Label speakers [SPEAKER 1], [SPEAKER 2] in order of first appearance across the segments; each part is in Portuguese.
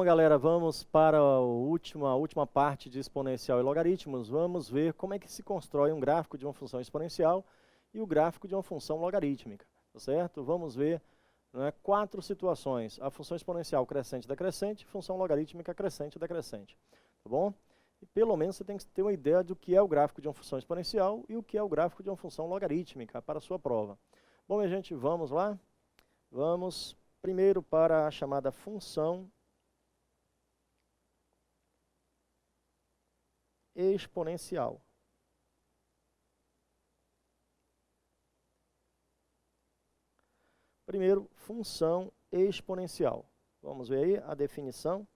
[SPEAKER 1] Bom, galera, vamos para a última parte de exponencial e logaritmos. Vamos ver como é que se constrói um gráfico de uma função exponencial e o gráfico de uma função logarítmica, tá certo? Vamos ver, né, 4 situações: a função exponencial crescente e decrescente, função logarítmica crescente e decrescente, tá bom? E pelo menos você tem que ter uma ideia do que é o gráfico de uma função exponencial e o que é o gráfico de uma função logarítmica para a sua prova. Bom, minha gente, vamos lá? Vamos primeiro para a chamada função exponencial. Primeiro, função exponencial. Vamos ver aí a definição.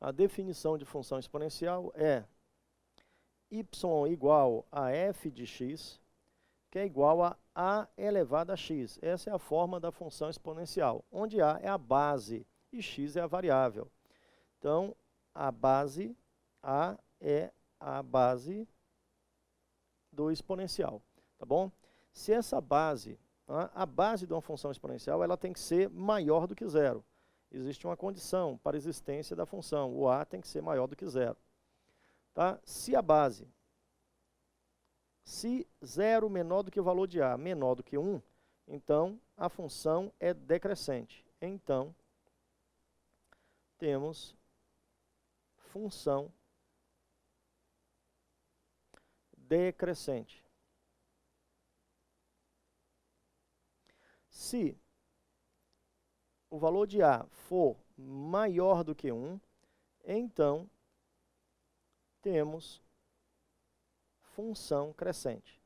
[SPEAKER 1] A definição de função exponencial é y igual a f de x, que é igual a a elevado a x. Essa é a forma da função exponencial, onde a é a base e x é a variável. Então, a base, a é a base do exponencial, tá bom? Se essa base, a base de uma função exponencial, ela tem que ser maior do que zero. Existe uma condição para a existência da função, o a tem que ser maior do que zero. Tá? Se a base, se zero menor do que o valor de a menor do que 1, então a função é decrescente. Então, temos função decrescente. Se o valor de a for maior do que 1, então temos função crescente.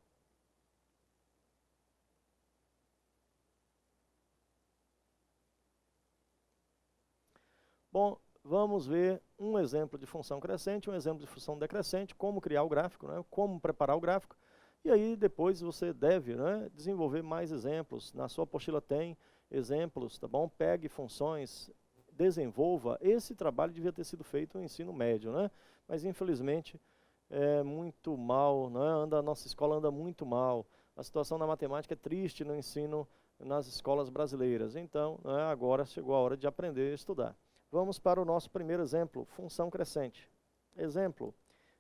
[SPEAKER 1] Bom, vamos ver um exemplo de função crescente, um exemplo de função decrescente, como criar o gráfico, né, como preparar o gráfico. E aí depois você deve, né, desenvolver mais exemplos. Na sua apostila tem exemplos, tá bom? Pegue funções, desenvolva. Esse trabalho devia ter sido feito no ensino médio, né? Mas infelizmente é muito mal, né? A nossa escola anda muito mal. A situação na matemática é triste no ensino nas escolas brasileiras. Então, né, agora chegou a hora de aprender a estudar. Vamos para o nosso primeiro exemplo, função crescente. Exemplo,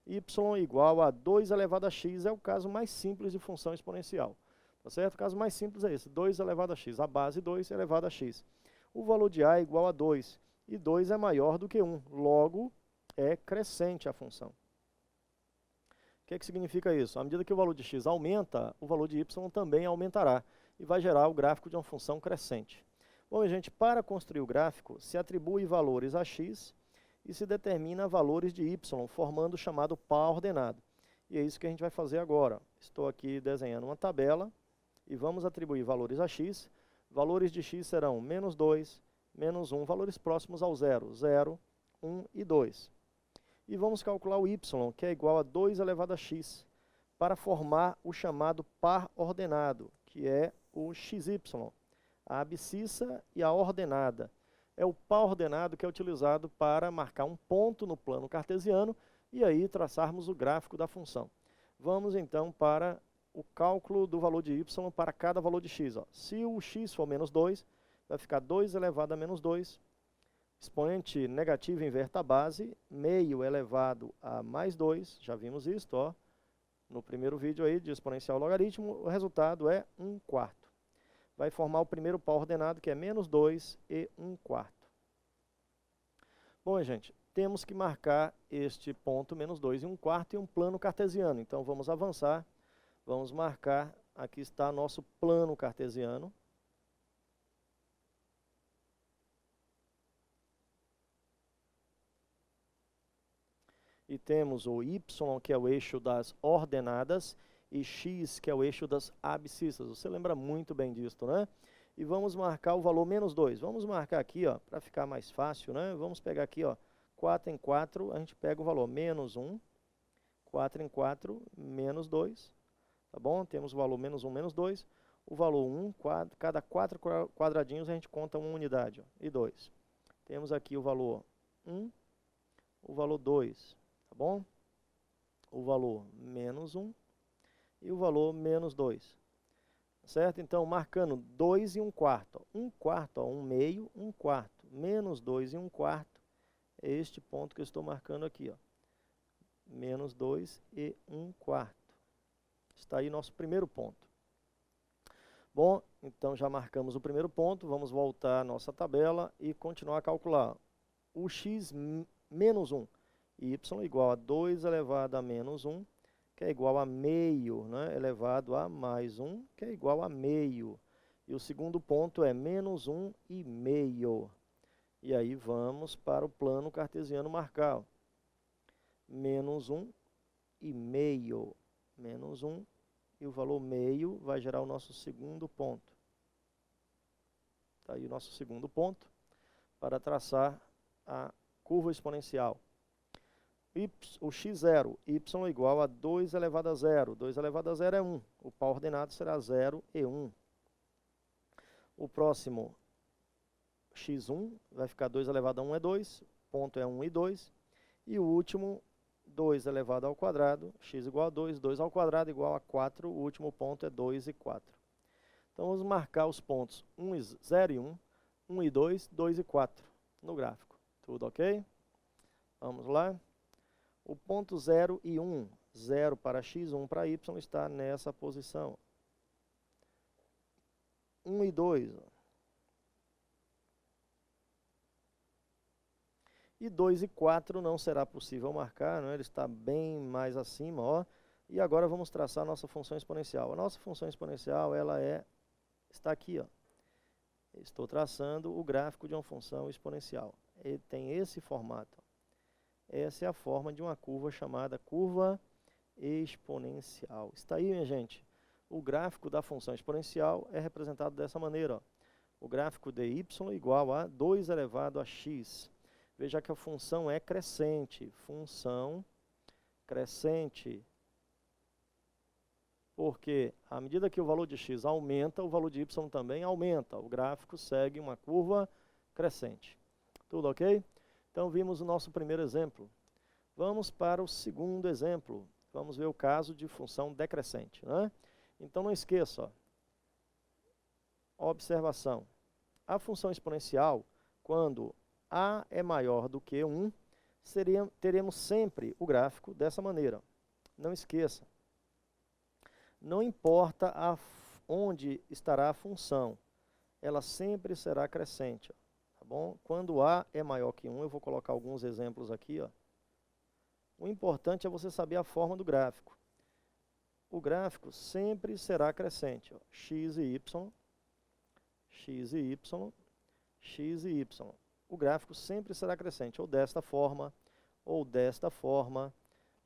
[SPEAKER 1] y igual a 2 elevado a x é o caso mais simples de função exponencial. Tá certo? O caso mais simples é esse, 2 elevado a x, a base 2 elevado a x. O valor de a é igual a 2, e 2 é maior do que 1, logo é crescente a função. O que significa isso? À medida que o valor de x aumenta, o valor de y também aumentará, e vai gerar o gráfico de uma função crescente. Bom, gente, para construir o gráfico, se atribui valores a x e se determina valores de y, formando o chamado par ordenado. E é isso que a gente vai fazer agora. Estou aqui desenhando uma tabela e vamos atribuir valores a x. Valores de x serão menos 2, menos 1, valores próximos ao zero, 0, 1 e 2. E vamos calcular o y, que é igual a 2 elevado a x, para formar o chamado par ordenado, que é o xy. A abscissa e a ordenada. É o par ordenado que é utilizado para marcar um ponto no plano cartesiano e aí traçarmos o gráfico da função. Vamos então para o cálculo do valor de y para cada valor de x. Ó. Se o x for menos 2, vai ficar 2 elevado a menos 2. Expoente negativo inverta a base, meio elevado a mais 2. Já vimos isso, ó, no primeiro vídeo aí de exponencial logaritmo. O resultado é 1/4. Vai formar o primeiro par ordenado, que é menos 2 e 1/4. Bom, gente, temos que marcar este ponto menos 2 e 1/4 em um plano cartesiano. Então, vamos avançar, vamos marcar, aqui está nosso plano cartesiano. E temos o y, que é o eixo das ordenadas, e x, que é o eixo das abscissas. Você lembra muito bem disso, né? E vamos marcar o valor menos 2. Vamos marcar aqui, ó, para ficar mais fácil, né? Vamos pegar aqui, ó, 4 em 4, a gente pega o valor menos 1, 4 em 4, menos 2, tá bom? Temos o valor menos 1, menos 2, o valor 1, cada 4 quadradinhos a gente conta uma unidade, ó, e 2. Temos aqui o valor 1, o valor 2, tá bom? O valor menos 1 e o valor menos 2. certo? Então, marcando 2 e 1/4. 1/4, ó, 1/2, 1/4. Menos 2 e 1/4 é este ponto que eu estou marcando aqui, ó. Menos 2 e 1/4. Está aí nosso primeiro ponto. Bom, então já marcamos o primeiro ponto, vamos voltar à nossa tabela e continuar a calcular. O x menos 1, y igual a 2 elevado a menos 1, que é igual a meio, né, elevado a mais 1, que é igual a meio. E o segundo ponto é menos 1 e meio. E aí vamos para o plano cartesiano marcar, ó. Menos 1 e meio. Menos 1 e o valor meio vai gerar o nosso segundo ponto. Está aí o nosso segundo ponto para traçar a curva exponencial. O x0, y igual a 2 elevado a 0. 2 elevado a 0 é 1. O par ordenado será 0 e 1. O próximo, x1, vai ficar 2 elevado a 1 é 2. Ponto é 1 e 2. E o último, 2 elevado ao quadrado, x igual a 2. 2 ao quadrado igual a 4. O último ponto é 2 e 4. Então, vamos marcar os pontos 0 e 1, 1 e 2, 2 e 4 no gráfico. Tudo ok? Vamos lá. O ponto 0 e 1, 0 para x, 1 para y, está nessa posição. 1 e 2. Ó. E 2 e 4 não será possível marcar, né? Ele está bem mais acima. Ó. E agora vamos traçar a nossa função exponencial. A nossa função exponencial ela está aqui. Ó. Estou traçando o gráfico de uma função exponencial. Ele tem esse formato. Essa é a forma de uma curva chamada curva exponencial. Está aí, minha gente. O gráfico da função exponencial é representado dessa maneira. Ó. O gráfico de y igual a 2 elevado a x. Veja que a função é crescente. Função crescente. Porque à medida que o valor de x aumenta, o valor de y também aumenta. O gráfico segue uma curva crescente. Tudo ok? Então, vimos o nosso primeiro exemplo. Vamos para o segundo exemplo. Vamos ver o caso de função decrescente, né? Então, não esqueça, ó. Observação. A função exponencial, quando a é maior do que 1, teremos sempre o gráfico dessa maneira. Não esqueça. Não importa onde estará a função, ela sempre será crescente. Ó. Bom, quando A é maior que 1, eu vou colocar alguns exemplos aqui. Ó. O importante é você saber a forma do gráfico. O gráfico sempre será crescente. Ó. X e Y, X e Y, X e Y. O gráfico sempre será crescente, ou desta forma, ou desta forma,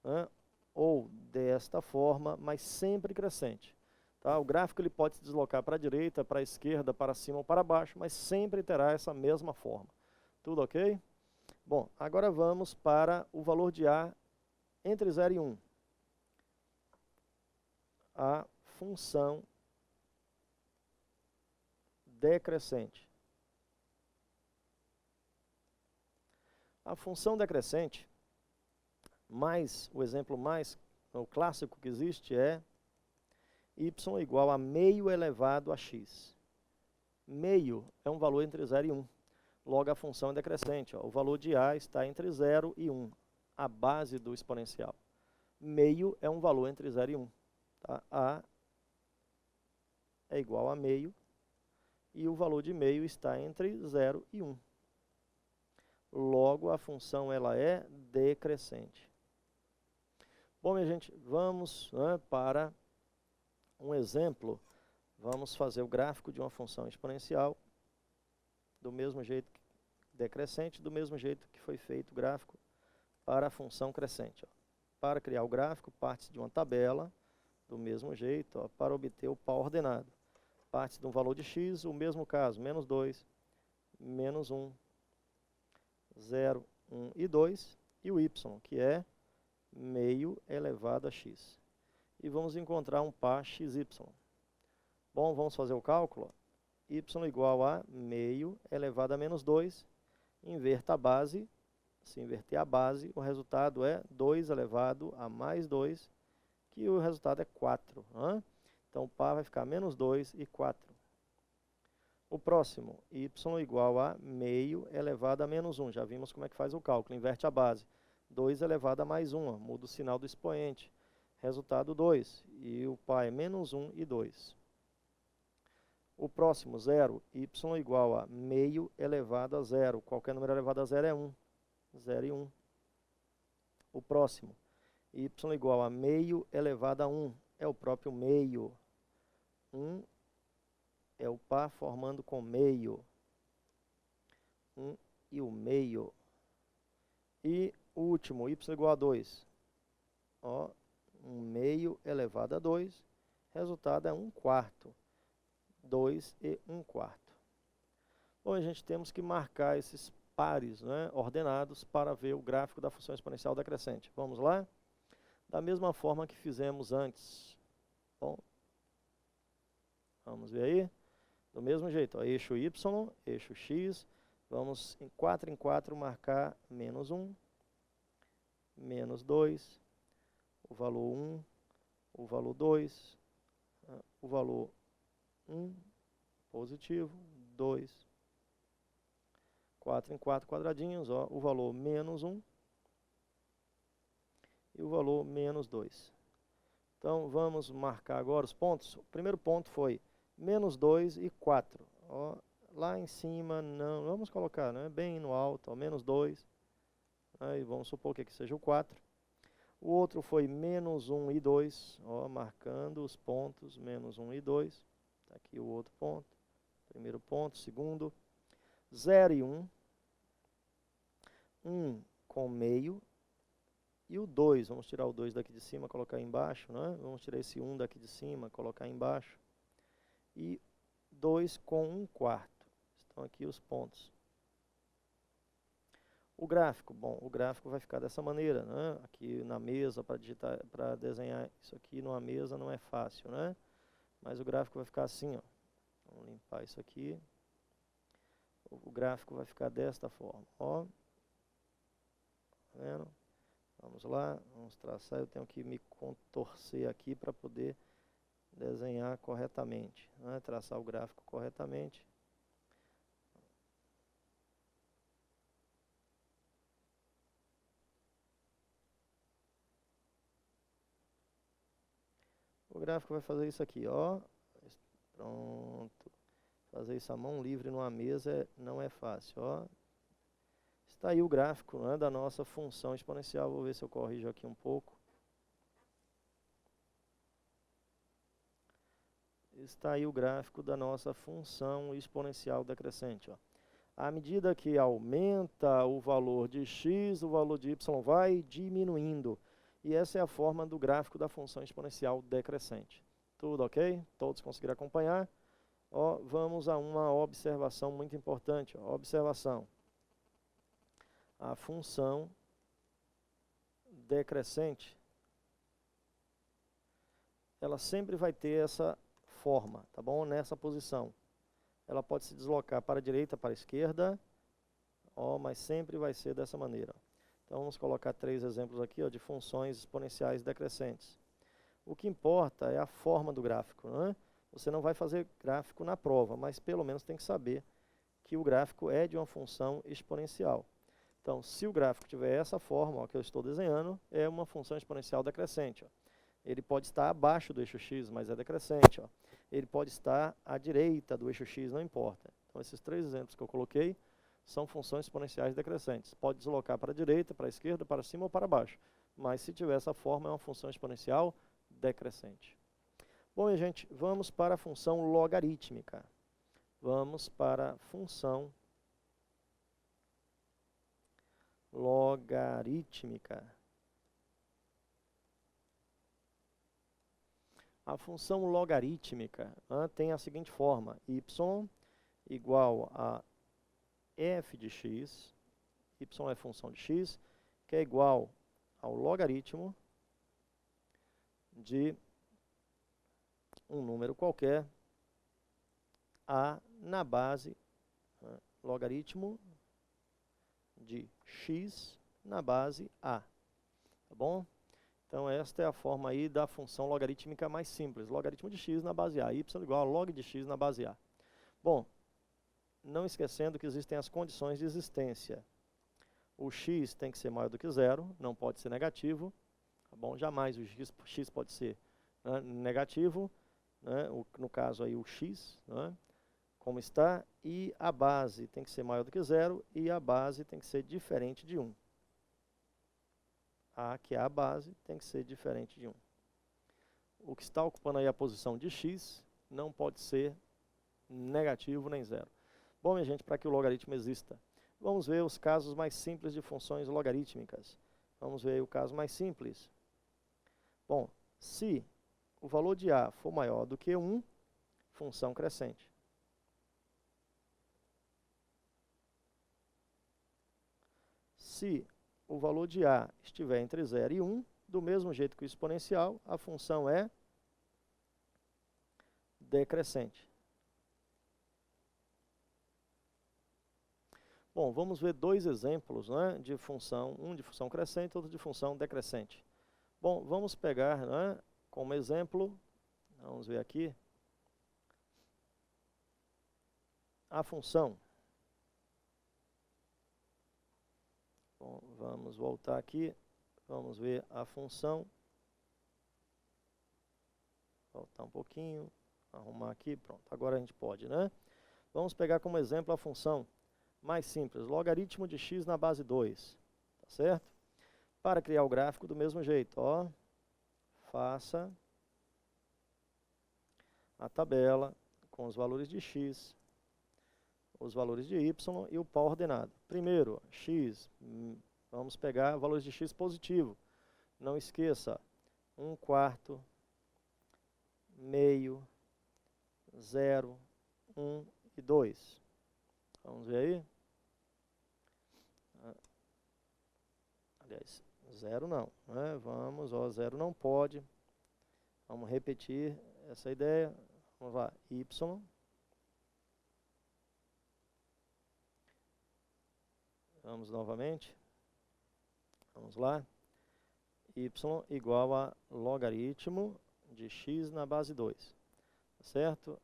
[SPEAKER 1] né? Ou desta forma, mas sempre crescente. Tá? O gráfico ele pode se deslocar para a direita, para a esquerda, para cima ou para baixo, mas sempre terá essa mesma forma. Tudo ok? Bom, agora vamos para o valor de A entre 0 e 1. A função decrescente. A função decrescente, o exemplo o clássico que existe é y igual a meio elevado a x. Meio é um valor entre 0 e 1. Logo, a função é decrescente. Ó. O valor de A está entre 0 e 1, a base do exponencial. Meio é um valor entre 0 e 1. Tá? A é igual a meio e o valor de meio está entre 0 e 1. Logo, a função ela é decrescente. Bom, minha gente, vamos para um exemplo. Vamos fazer o gráfico de uma função exponencial do mesmo jeito que decrescente, do mesmo jeito que foi feito o gráfico para a função crescente. Ó. Para criar o gráfico, parte-se de uma tabela, do mesmo jeito, ó, para obter o par ordenado. Parte-se de um valor de x, o mesmo caso, menos 2, menos 1, 0, 1 e 2, e o y, que é meio elevado a x. E vamos encontrar um par xy. Bom, vamos fazer o cálculo. Y igual a meio elevado a menos 2. Inverta a base. Se inverter a base, o resultado é 2 elevado a mais 2, que o resultado é 4. Então, o par vai ficar menos 2 e 4. O próximo, y igual a meio elevado a menos 1. Já vimos como é que faz o cálculo. Inverte a base. 2 elevado a mais 1. Muda o sinal do expoente. Resultado 2. E o par é menos 1 e 2. O próximo, 0. Y igual a meio elevado a 0. Qualquer número elevado a 0 é 1. 0 e 1. O próximo, y igual a meio elevado a 1. É o próprio meio. 1 é o par formando com meio. 1 e o meio. E o último, y igual a 2. Ó, 1 meio elevado a 2. Resultado é 1 quarto. 2 e 1 quarto. Bom, a gente temos que marcar esses pares, né, ordenados para ver o gráfico da função exponencial decrescente. Vamos lá? Da mesma forma que fizemos antes. Bom, vamos ver aí? Do mesmo jeito, ó, eixo y, eixo x, vamos em 4 marcar menos 1, menos 2, o valor 1, o valor 2, o valor 1, positivo, 2, 4 em 4 quadradinhos, ó, o valor menos 1 e o valor menos 2. Então, vamos marcar agora os pontos. O primeiro ponto foi menos 2 e 4. Ó, lá em cima, não, vamos colocar, né, bem no alto, ó, menos 2. Aí vamos supor que aqui seja o 4. O outro foi menos 1 e 2, ó, marcando os pontos, menos 1 e 2. Está aqui o outro ponto, primeiro ponto, segundo. 0 e 1. 1 com meio. E o 2, vamos tirar o 2 daqui de cima, colocar embaixo, né? Vamos tirar esse 1 daqui de cima, colocar embaixo. E 2 com 1 quarto. Estão aqui os pontos. O gráfico, bom, o gráfico vai ficar dessa maneira, né? Aqui na mesa, para desenhar isso aqui numa mesa não é fácil, né? Mas o gráfico vai ficar assim, ó. Vamos limpar isso aqui. O gráfico vai ficar desta forma, ó. Tá vendo? Vamos lá, vamos traçar. Eu tenho que me contorcer aqui para poder desenhar corretamente, né? Traçar o gráfico corretamente. O gráfico vai fazer isso aqui, ó. Pronto. Fazer isso à mão livre numa mesa não é fácil, ó. Está aí o gráfico, né, da nossa função exponencial. Vou ver se eu corrijo aqui um pouco. Está aí o gráfico da nossa função exponencial decrescente, ó. À medida que aumenta o valor de x, o valor de y vai diminuindo. E essa é a forma do gráfico da função exponencial decrescente. Tudo ok? Todos conseguiram acompanhar? Ó, vamos a uma observação muito importante. Ó. Observação. A função decrescente, ela sempre vai ter essa forma, tá bom? Nessa posição. Ela pode se deslocar para a direita, para a esquerda, ó, mas sempre vai ser dessa maneira. Então, vamos colocar 3 exemplos aqui, ó, de funções exponenciais decrescentes. O que importa é a forma do gráfico, né? Você não vai fazer gráfico na prova, mas pelo menos tem que saber que o gráfico é de uma função exponencial. Então, se o gráfico tiver essa forma, ó, que eu estou desenhando, é uma função exponencial decrescente. Ó. Ele pode estar abaixo do eixo x, mas é decrescente. Ó. Ele pode estar à direita do eixo x, não importa. Então, esses 3 exemplos que eu coloquei são funções exponenciais decrescentes. Pode deslocar para a direita, para a esquerda, para cima ou para baixo. Mas se tiver essa forma, é uma função exponencial decrescente. Bom, e, gente, vamos para a função logarítmica. Vamos para a função logarítmica. A função logarítmica tem a seguinte forma: y igual a f de x, y é função de x, que é igual ao logaritmo de um número qualquer, a na base, logaritmo de x na base a, tá bom? Então esta é a forma aí da função logarítmica mais simples. Logaritmo de x na base a. Y igual a log de x na base a. Bom, não esquecendo que existem as condições de existência. O x tem que ser maior do que zero, não pode ser negativo. Tá bom? Jamais o x pode ser, né, negativo, né, no caso aí o x, né, como está, e a base tem que ser maior do que zero e a base tem que ser diferente de 1. A, que é a base, tem que ser diferente de 1. O que está ocupando aí a posição de x não pode ser negativo nem zero. Bom, minha gente, para que o logaritmo exista, vamos ver os casos mais simples de funções logarítmicas. Vamos ver aí o caso mais simples. Bom, se o valor de a for maior do que 1, função crescente. Se o valor de a estiver entre 0 e 1, do mesmo jeito que o exponencial, a função é decrescente. Bom, vamos ver dois exemplos, né, de função, um de função crescente, outro de função decrescente. Bom, vamos pegar, né, como exemplo, vamos ver aqui, a função. Bom, vamos voltar aqui, vamos ver a função. Voltar um pouquinho, arrumar aqui, pronto, agora a gente pode, né? Vamos pegar como exemplo a função mais simples, logaritmo de x na base 2, tá certo? Para criar o gráfico do mesmo jeito, ó, faça a tabela com os valores de x, os valores de y e o pau ordenado. Primeiro, x, vamos pegar valores de x positivo. Não esqueça, 1/4, meio, 0, 1 e 2. Vamos ver aí? Aliás, 0 não, né? Vamos, ó, 0 não pode. Vamos repetir essa ideia. Vamos lá, y. Vamos novamente. Vamos lá. Y igual a logaritmo de x na base 2. Certo?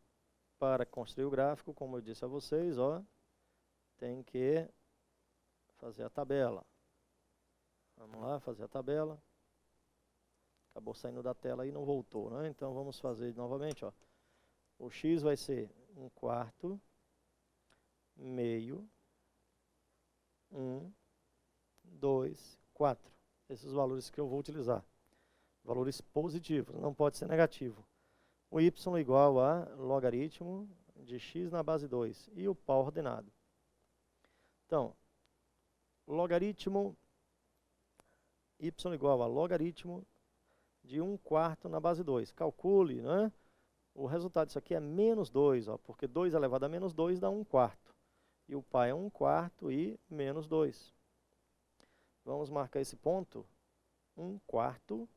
[SPEAKER 1] Para construir o gráfico, como eu disse a vocês, ó, tem que fazer a tabela. Vamos lá, fazer a tabela. Acabou saindo da tela e não voltou, né? Então vamos fazer novamente, ó. O x vai ser 1/4, meio, 1, 2, 4. Esses valores que eu vou utilizar. Valores positivos, não pode ser negativo. O y igual a logaritmo de x na base 2 e o pau ordenado. Então, logaritmo y igual a logaritmo de 1/4 na base 2. Calcule, né? O resultado disso aqui é menos 2, ó, porque 2 elevado a menos 2 dá 1/4. E o π é 1/4 e menos 2. Vamos marcar esse ponto. 1/4.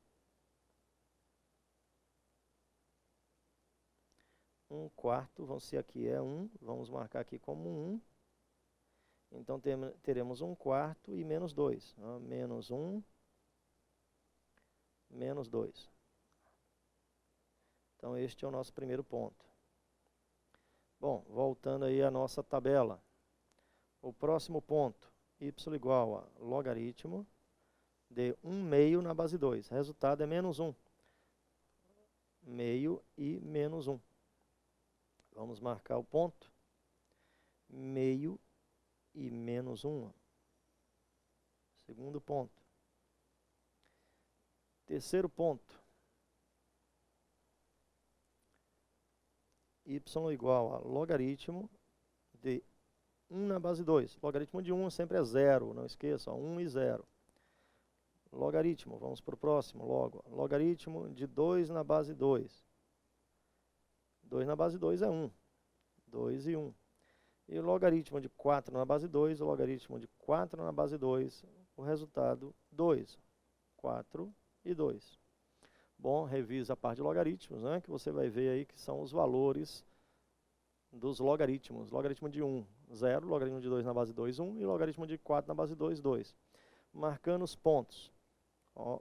[SPEAKER 1] 1/4, vamos ser aqui é 1, vamos marcar aqui como 1. Então teremos 1/4 e menos 2. Ó, menos 1, menos 2. Então este é o nosso primeiro ponto. Bom, voltando aí à nossa tabela. O próximo ponto, y igual a logaritmo de 1 meio na base 2. Resultado é menos 1. Meio e menos 1. Vamos marcar o ponto. Meio e menos 1. Segundo ponto. Terceiro ponto. Y igual a logaritmo de 1 na base 2. Logaritmo de 1 sempre é 0, não esqueça, 1 e 0. Logaritmo, vamos para o próximo, logo. Logaritmo de 2 na base 2. 2 na base 2 é 1. 2 e 1. E o logaritmo de 4 na base 2, o logaritmo de 4 na base 2, o resultado 2. 4 e 2. Bom, revisa a parte de logaritmos, né, que você vai ver aí que são os valores dos logaritmos. Logaritmo de 1, 0, logaritmo de 2 na base 2, 1, e logaritmo de 4 na base 2, 2. Marcando os pontos. Ó,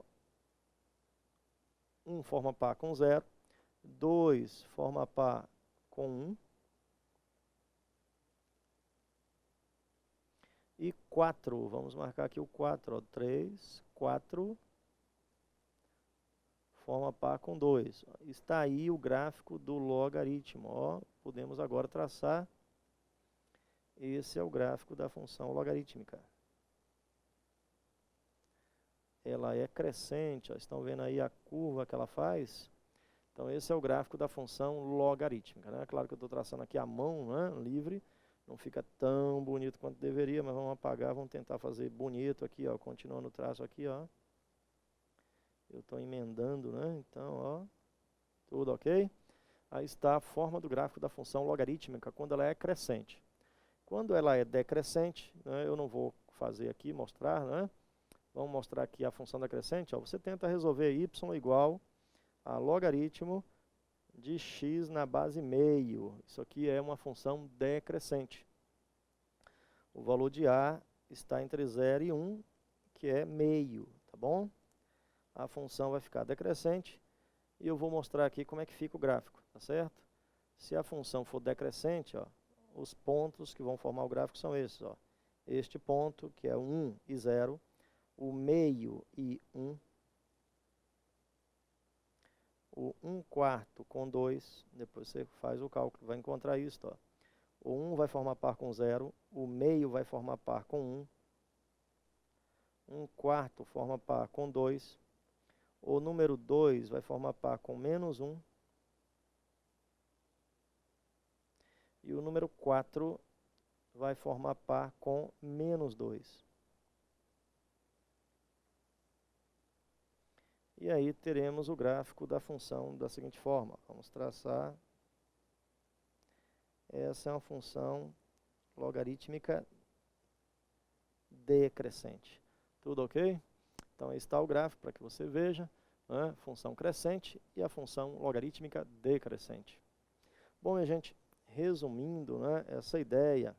[SPEAKER 1] 1 forma par com 0, 2 forma par com 1, e 4, vamos marcar aqui o 4, ó, 3, 4, forma par com 2. Está aí o gráfico do logaritmo, ó, podemos agora traçar, esse é o gráfico da função logarítmica. Ela é crescente, ó, estão vendo aí a curva que ela faz? Então esse é o gráfico da função logarítmica, né? Claro que eu estou traçando aqui à mão, né, livre, não fica tão bonito quanto deveria, mas vamos apagar, vamos tentar fazer bonito aqui, ó, continuando o traço aqui, ó. Eu estou emendando, né? Então, ó, tudo ok? Aí está a forma do gráfico da função logarítmica quando ela é crescente. Quando ela é decrescente, né, eu não vou fazer aqui, mostrar, né? Vamos mostrar aqui a função decrescente. Ó, você tenta resolver y igual a logaritmo de x na base meio. Isso aqui é uma função decrescente. O valor de a está entre 0 e 1, que é meio, tá bom? A função vai ficar decrescente e eu vou mostrar aqui como é que fica o gráfico, tá certo? Se a função for decrescente, ó, os pontos que vão formar o gráfico são esses, ó. Este ponto, que é 1 e 0, o meio e 1, o 1/4 com 2, depois você faz o cálculo, vai encontrar isso, ó. O 1 vai formar par com 0, o meio vai formar par com 1, 1/4 forma par com 2, o número 2 vai formar par com menos 1, e o número 4 vai formar par com menos 2. E aí teremos o gráfico da função da seguinte forma. Vamos traçar. Essa é uma função logarítmica decrescente. Tudo ok? Então aí está o gráfico para que você veja, né? Função crescente e a função logarítmica decrescente. Bom, minha gente, resumindo, né, essa ideia,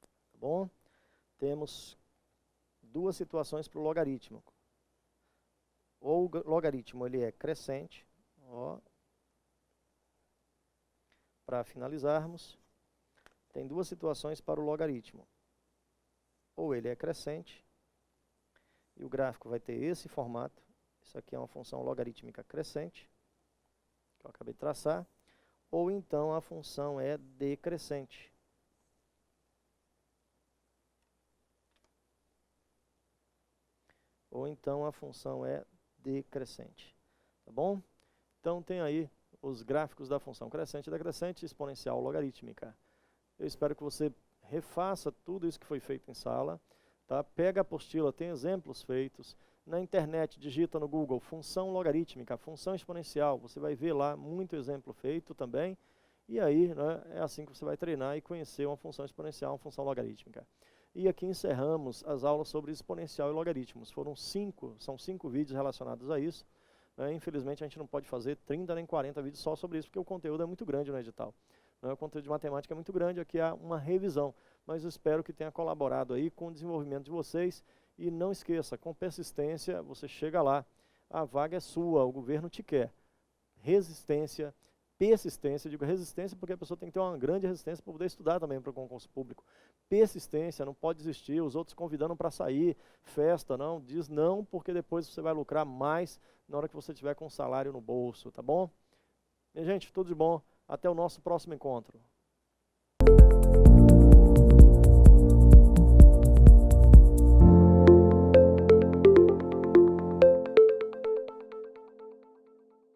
[SPEAKER 1] tá bom? Temos duas situações para o logaritmo. Ou o logaritmo ele é crescente, ó, para finalizarmos, tem duas situações para o logaritmo. Ou ele é crescente, e o gráfico vai ter esse formato, isso aqui é uma função logarítmica crescente, que eu acabei de traçar, ou então a função é decrescente. Ou então a função é decrescente, tá bom? Então tem aí os gráficos da função crescente, decrescente, exponencial, logarítmica. Eu espero que você refaça tudo isso que foi feito em sala, tá? Pega a apostila, tem exemplos feitos, na internet digita no Google função logarítmica, função exponencial, você vai ver lá muito exemplo feito também, e aí, né, é assim que você vai treinar e conhecer uma função exponencial, uma função logarítmica. E aqui encerramos as aulas sobre exponencial e logaritmos. São 5 vídeos relacionados a isso. Né? Infelizmente a gente não pode fazer 30 nem 40 vídeos só sobre isso, porque o conteúdo é muito grande no edital. Né? O conteúdo de matemática é muito grande, aqui há uma revisão. Mas eu espero que tenha colaborado aí com o desenvolvimento de vocês. E não esqueça, com persistência você chega lá. A vaga é sua, o governo te quer. Resistência, persistência, eu digo resistência porque a pessoa tem que ter uma grande resistência para poder estudar também para o concurso público. Persistência, não pode desistir, os outros convidando para sair, festa, não, diz não, porque depois você vai lucrar mais na hora que você tiver com um salário no bolso, tá bom? Minha gente, tudo de bom, até o nosso próximo encontro.